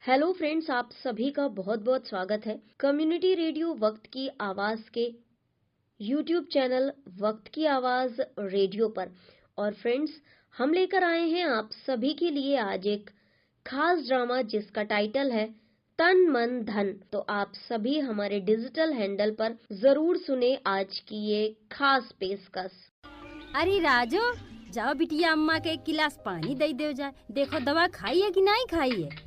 Hello friends, आप सभी का बहुत बहुत स्वागत है कम्युनिटी रेडियो वक्त की आवाज के यूट्यूब चैनल वक्त की आवाज रेडियो पर। और फ्रेंड्स, हम लेकर आए हैं आप सभी के लिए आज एक खास ड्रामा जिसका टाइटल है तन मन धन। तो आप सभी हमारे डिजिटल हैंडल पर जरूर सुने आज की ये खास पेशकश। अरे राजू, जाओ बिटिया, अम्मा के एक गिलास पानी दे दो जाए। देखो दवा खाई है कि नहीं खाई है।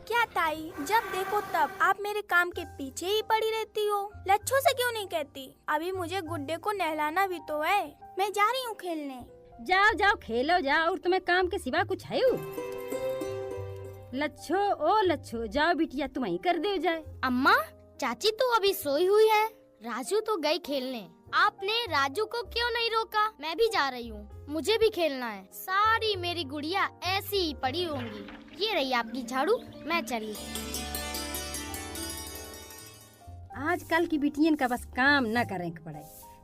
क्या ताई, जब देखो तब आप मेरे काम के पीछे ही पड़ी रहती हो। लच्छो से क्यों नहीं कहती? अभी मुझे गुड्डे को नहलाना भी तो है। मैं जा रही हूँ खेलने। जाओ जाओ खेलो जाओ, और तुम्हें काम के सिवा कुछ है? लच्छो ओ लच्छो, जाओ बिटिया तुम ही कर दे जाए। अम्मा, चाची तो अभी सोई हुई है, राजू तो गई खेलने। आपने राजू को क्यों नहीं रोका? मैं भी जा रही हूँ, मुझे भी खेलना है। सारी मेरी गुड़िया ऐसी ही पड़ी होंगी। ये रही आपकी झाड़ू, मैं चली। आजकल की बिटियन का बस काम न करें के पड़े,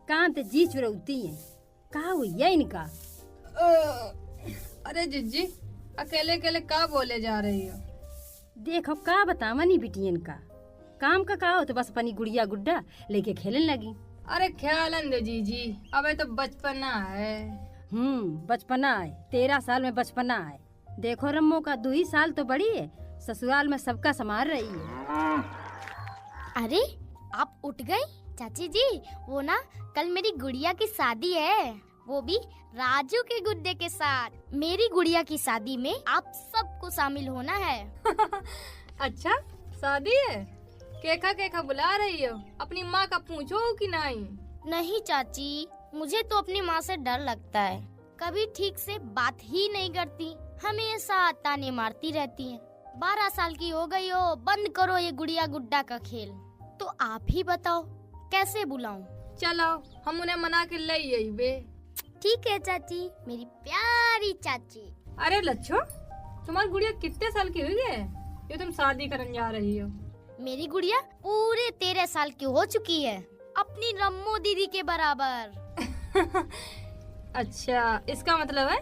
काम तो जी चुरौती है। कहा हुई है इनका? अरे जिज्जी, अकेले अकेले का बोले जा रही हो? देखो का बतावनी बिटियन का काम का हो तो बस अपनी गुड़िया गुड्डा लेके खेलने लगी। अरे ख्याल दे जीजी, अबे तो बचपना है। बचपना है, 13 साल में बचपना है। देखो रम्मो का 2 ही साल तो बड़ी है, ससुराल में सबका संभाल रही है। अरे आप उठ गई चाची जी? वो ना कल मेरी गुड़िया की शादी है, वो भी राजू के गुड्डे के साथ। मेरी गुड़िया की शादी में आप सबको शामिल होना है। अच्छा, शादी है? केखा केखा बुला रही हो? अपनी माँ का पूछो कि नहीं? नहीं चाची, मुझे तो अपनी माँ से डर लगता है। कभी ठीक से बात ही नहीं करती, हमेशा ताने मारती रहती हैं। 12 साल की हो गई हो, बंद करो ये गुड़िया गुड्डा का खेल। तो आप ही बताओ कैसे बुलाऊं? चलो हम उन्हें मना के ले आई बे। ठीक है चाची, मेरी प्यारी चाची। अरे लच्छो, तुम्हारी गुड़िया कितने साल की हुई है जो तुम शादी करने जा रही हो? मेरी गुड़िया पूरे 13 साल की हो चुकी है, अपनी रम्मो दीदी के बराबर। अच्छा, इसका मतलब है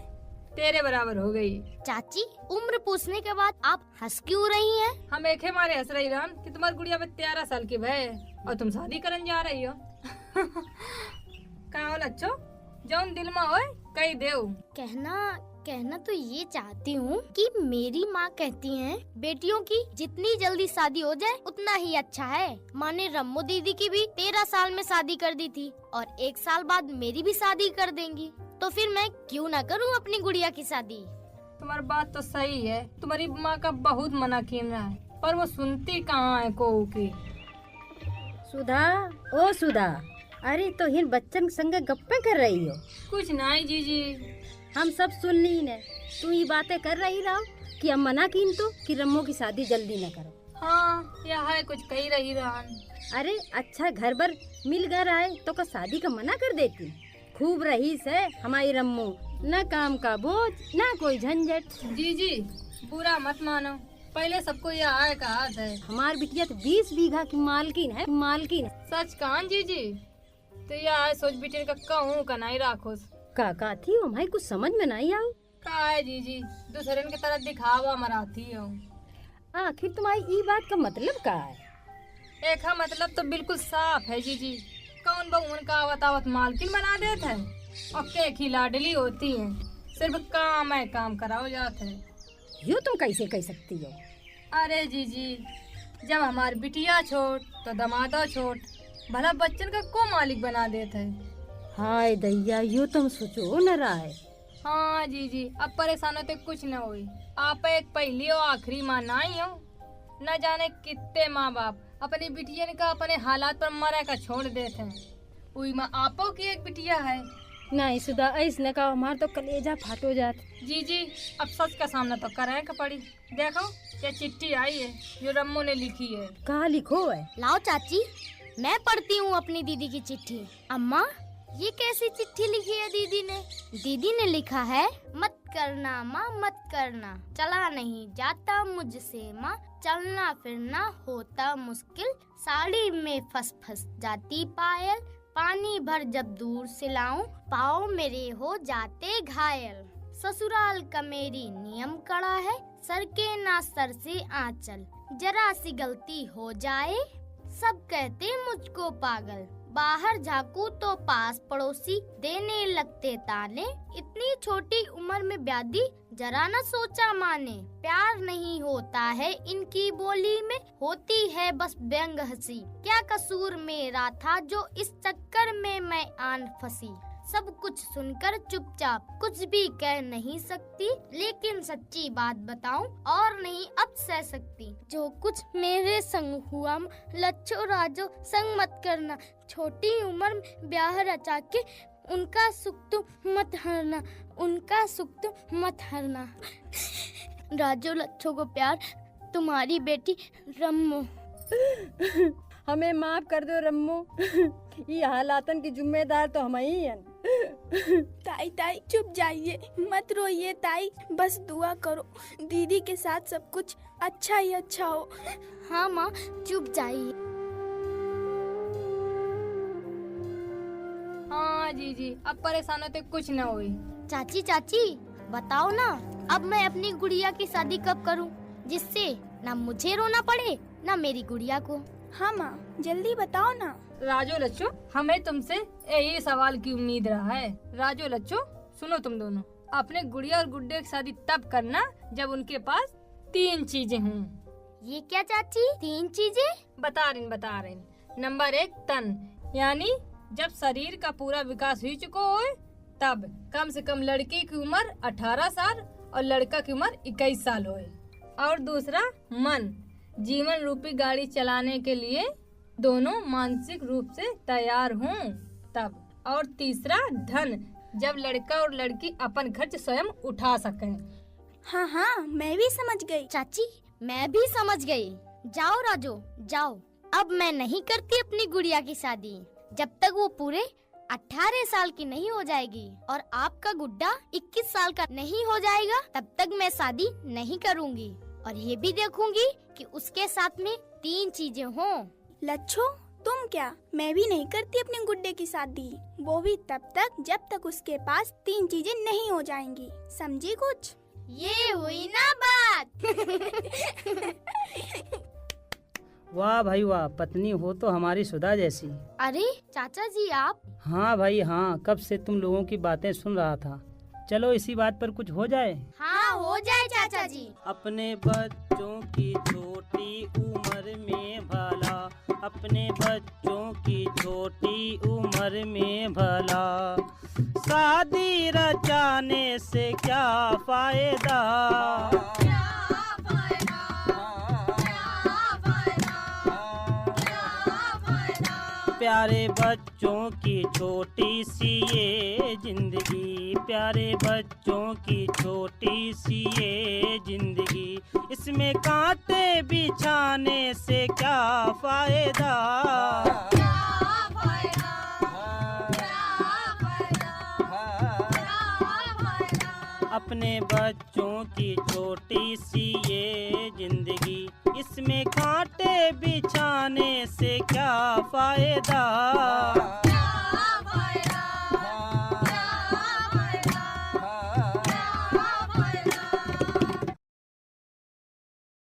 तेरे बराबर हो गई। चाची, उम्र पूछने के बाद आप हंस क्यों रही हैं? हम एक मारे हंस रही रान कि तुम्हारी गुड़िया में 13 साल की है और तुम शादी करने जा रही हो। कहाँ लच्छो, जौन दिल में होए कही देव। कहना तो ये चाहती हूँ कि मेरी माँ कहती हैं बेटियों की जितनी जल्दी शादी हो जाए उतना ही अच्छा है। माँ ने रम्मो दीदी की भी 13 साल में शादी कर दी थी और 1 साल बाद मेरी भी शादी कर देंगी। तो फिर मैं क्यों ना करूँ अपनी गुड़िया की शादी? तुम्हारी बात तो सही है, तुम्हारी माँ का बहुत मना किया है, पर वो सुनती कहाँ है को की। सुधा, ओ सुधा, अरे तो हिन बच्चन संग गप्पे कर रही हो? कुछ नहीं जीजी, हम सब सुन ली ने। तू ये बातें कर रही रहो कि हम मना की तो कि रम्मो की शादी जल्दी न करो। हाँ, यह है कुछ कही रही रहन। अरे अच्छा घर भर मिल गए आए तो का शादी का मना कर देती। खूब रही से हमारी रम्मो, न काम का बोझ न कोई झंझट। जीजी बुरा मत मानो, पहले सबको यह आय का हाथ है। हमार बिटिया तो 20 बीघा की मालकिन है, मालकिन। सच कहां जीजी? तो यह आय सोच बेटे का कहूँ का नहीं राखो। का थी हमारी कुछ समझ में नहीं आओ। का है जीजी, दूसरे की तरह दिखावा मराती हो। आखिर तुम्हारी ये बात का मतलब का है? एक मतलब तो बिल्कुल साफ है जीजी, कौन बहू उनका आवत मालकिन बना देते हैं और केखी लाडली होती है, सिर्फ काम है काम कराओ जाते है। यो तुम कैसे कह सकती हो? अरे जीजी, जब हमारी बिटिया छोट तो दमादा छोट, भला बच्चन का को मालिक बना देते है। हाय दैया, यो तुम सोचो न रहा है। हाँ जीजी, अब परेशान होते कुछ न हुई। आप एक पहली और आखिरी माँ नहीं हो। न जाने कितने माँ बाप अपनी बिटिया का अपने हालात पर मरे का छोड़ देते हैं। वही माँ आपो की एक बिटिया है। नहीं सुधा, ऐसा कहो, हमार तो कलेजा फाटो जात। जीजी, अब सच का सामना तो करें का पड़ी। देखो ये चिट्ठी आई है जो रम्मो ने लिखी है। कहाँ लिखो है? लाओ चाची, मैं पढ़ती हूँ अपनी दीदी की चिट्ठी। अम्मा, ये कैसी चिट्ठी लिखी है दीदी ने? दीदी ने लिखा है, मत करना माँ मत करना, चला नहीं जाता मुझसे माँ, चलना फिरना होता मुश्किल, साड़ी में फंस जाती पायल, पानी भर जब दूर से लाऊं, पाँव मेरे हो जाते घायल। ससुराल का मेरी नियम कड़ा है, सर के ना सर से आंचल, जरा सी गलती हो जाए सब कहते मुझको पागल। बाहर झांकू तो पास पड़ोसी देने लगते ताने, इतनी छोटी उम्र में व्याधि जरा न सोचा माने। प्यार नहीं होता है इनकी बोली में, होती है बस व्यंग हंसी। क्या कसूर मेरा था जो इस चक्कर में मैं आन फंसी। सब कुछ सुनकर चुपचाप कुछ भी कह नहीं सकती, लेकिन सच्ची बात बताऊं और नहीं अब सह सकती। जो कुछ मेरे संग हुआ लच्छो राजो संग मत करना, छोटी उम्र में ब्याह रचा के उनका सुख तुम मत हरना, उनका सुख तुम मत हरना। राजो लच्छो को प्यार, तुम्हारी बेटी रम्मो। हमें माफ कर दो रम्मो, ये हालातन की जिम्मेदार तो हम ही हैं। ताई ताई चुप जाइए, मत रोइए ताई, बस दुआ करो दीदी के साथ सब कुछ अच्छा ही अच्छा हो। हाँ माँ चुप जाइए। हाँ जी, अब परेशान होते कुछ न हुई। चाची चाची बताओ ना, अब मैं अपनी गुड़िया की शादी कब करूं, जिससे ना मुझे रोना पड़े ना मेरी गुड़िया को। हाँ माँ जल्दी बताओ ना। राजू लच्छो, हमें तुमसे यही सवाल की उम्मीद रहा है। राजू लच्छो सुनो, तुम दोनों अपने गुड़िया और गुड्डे की शादी तब करना जब उनके पास 3 चीजें हों। ये क्या चाची 3 चीजें? बता रहे। नंबर 1 तन, यानी जब शरीर का पूरा विकास हो चुका हो, तब कम से कम लड़की की उम्र 18 साल और लड़का की उम्र 21 साल हो। और दूसरा मन, जीवन रूपी गाड़ी चलाने के लिए दोनों मानसिक रूप से तैयार हों तब। और तीसरा धन, जब लड़का और लड़की अपन खर्च स्वयं उठा सकें। हाँ मैं भी समझ गई। चाची मैं भी समझ गई। जाओ राजू जाओ, अब मैं नहीं करती अपनी गुड़िया की शादी जब तक वो पूरे 18 साल की नहीं हो जाएगी और आपका गुड्डा 21 साल का नहीं हो जाएगा, तब तक मैं शादी नहीं करूँगी। और ये भी देखूंगी कि उसके साथ में 3 चीजें हों। लच्छो तुम क्या, मैं भी नहीं करती अपने गुड्डे की शादी, वो भी तब तक जब तक उसके पास 3 चीजें नहीं हो जाएंगी। समझी कुछ? ये हुई ना बात। वाह भाई वाह, पत्नी हो तो हमारी सुधा जैसी। अरे चाचा जी आप? हाँ भाई हाँ, कब से तुम लोगों की बातें सुन रहा था। चलो इसी बात पर कुछ हो जाए। हाँ हो जाए चाचा जी। अपने बच्चों की छोटी उम्र में भला, अपने बच्चों की छोटी उम्र में भला, शादी रचाने से क्या फायदा। प्यारे बच्चों की छोटी सी ये जिंदगी, प्यारे बच्चों की छोटी सी ये जिंदगी, इसमें कांटे बिछाने से क्या फायदा। अपने बच्चों की छोटी सी ये जिंदगी, इसमें कांटे बिछाने से क्या फायदा।